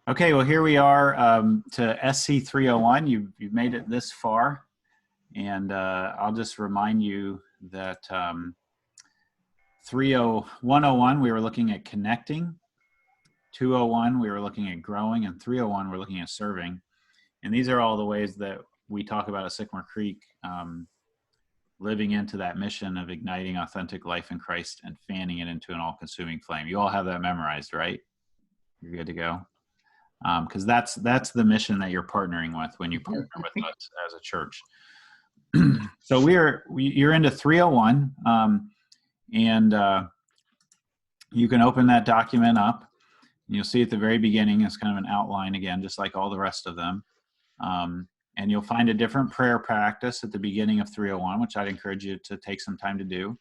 Okay, well, here we are to SC 301. You've made it this far, and I'll just remind you that 101 we were looking at connecting, 201 we were looking at growing, and 301 we're looking at serving. And these are all the ways that we talk about at Sycamore Creek, living into that mission of igniting authentic life in Christ and fanning it into an all-consuming flame. You all have that memorized, right? You're good to go. Because that's the mission that you're partnering with when you partner with us as a church. So you're into 301, and you can open that document up. You'll see at the very beginning it's kind of an outline again, just like all the rest of them. And you'll find a different prayer practice at the beginning of 301, which I'd encourage you to take some time to do.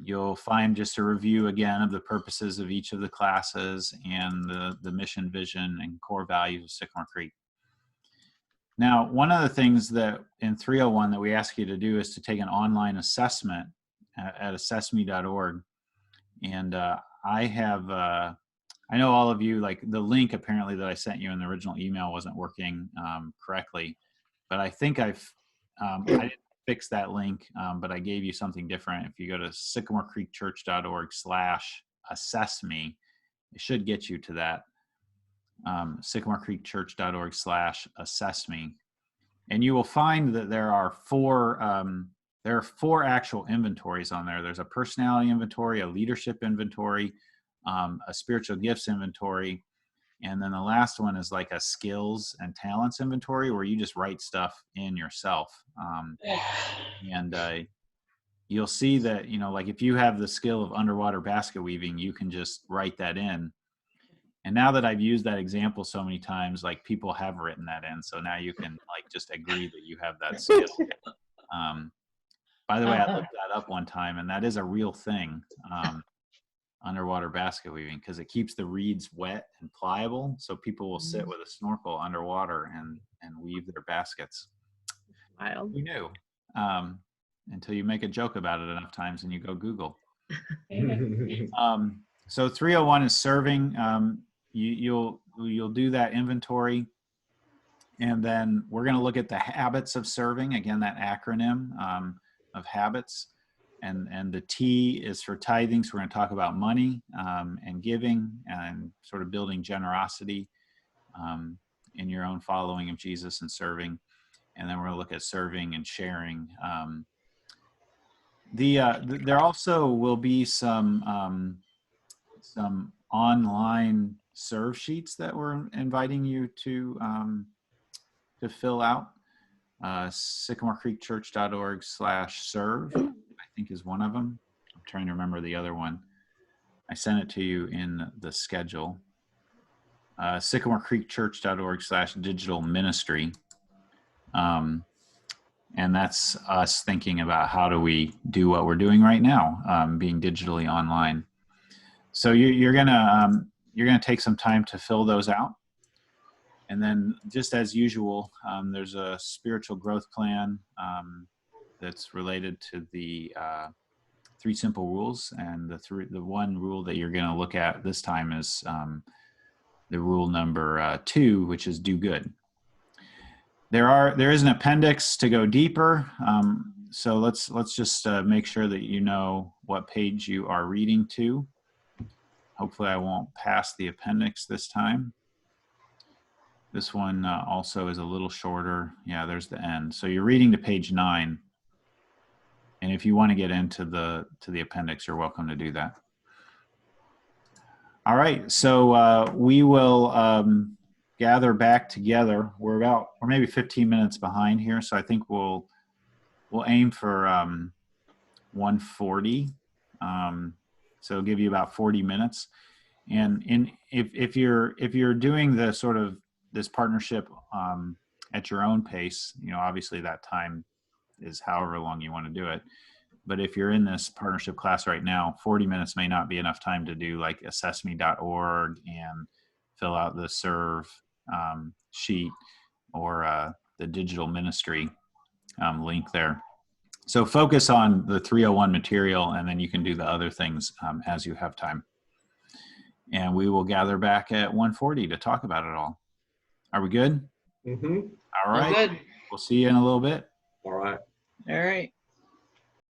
You'll find just a review again of the purposes of each of the classes and the mission, vision, and core values of Sycamore Creek. Now, one of the things that in 301 that we ask you to do is to take an online assessment at assessme.org. And I know all of you, like the link apparently that I sent you in the original email wasn't working correctly, but I think I didn't fix that link, but I gave you something different. If you go to sycamorecreekchurch.org/assessme, it should get you to that. sycamorecreekchurch.org/assessme. And you will find that there are four actual inventories on there. There's a personality inventory, a leadership inventory, a spiritual gifts inventory, and then the last one is like a skills and talents inventory where you just write stuff in yourself. And you'll see that, like if you have the skill of underwater basket weaving, you can just write that in. And now that I've used that example so many times, like people have written that in. So now you can like just agree that you have that skill. By the way, I looked that up one time, and that is a real thing. Underwater basket weaving, because it keeps the reeds wet and pliable, so people will sit with a snorkel underwater and weave their baskets. Wild. Who knew? Until you make a joke about it enough times and you go Google. So 301 is serving. You'll do that inventory, and then we're going to look at the habits of serving. Again, that acronym of habits. And the T is for tithing. So we're going to talk about money and giving and sort of building generosity in your own following of Jesus and serving. And then we're going to look at serving and sharing. There also will be some online serve sheets that we're inviting you to fill out. sycamorecreekchurch.org/serve. I think is one of them. I'm trying to remember the other one. I sent it to you in the schedule. sycamorecreekchurch.org/digital ministry. And that's us thinking about how do we do what we're doing right now, being digitally online. So you're gonna take some time to fill those out. And then just as usual, there's a spiritual growth plan that's related to the 3 simple rules, and the one rule that you're going to look at this time is the rule number 2, which is do good. There is an appendix to go deeper, so let's just make sure that you know what page you are reading to. Hopefully I won't pass the appendix this time. This one also is a little shorter. Yeah, there's the end. So you're reading to page 9. And if you want to get into the appendix, you're welcome to do that. All right, so we will gather back together. We're maybe 15 minutes behind here, so I think we'll aim for 1:40. So it'll give you about 40 minutes. And if you're doing the sort of this partnership at your own pace, obviously that time is however long you want to do it. But if you're in this partnership class right now, 40 minutes may not be enough time to do like assessme.org and fill out the serve sheet or the digital ministry link there. So focus on the 301 material, and then you can do the other things as you have time. and we will gather back at 1:40 to talk about it all. Are we good? Mm-hmm. All All right. good. We'll see you in a little bit. All right. All right.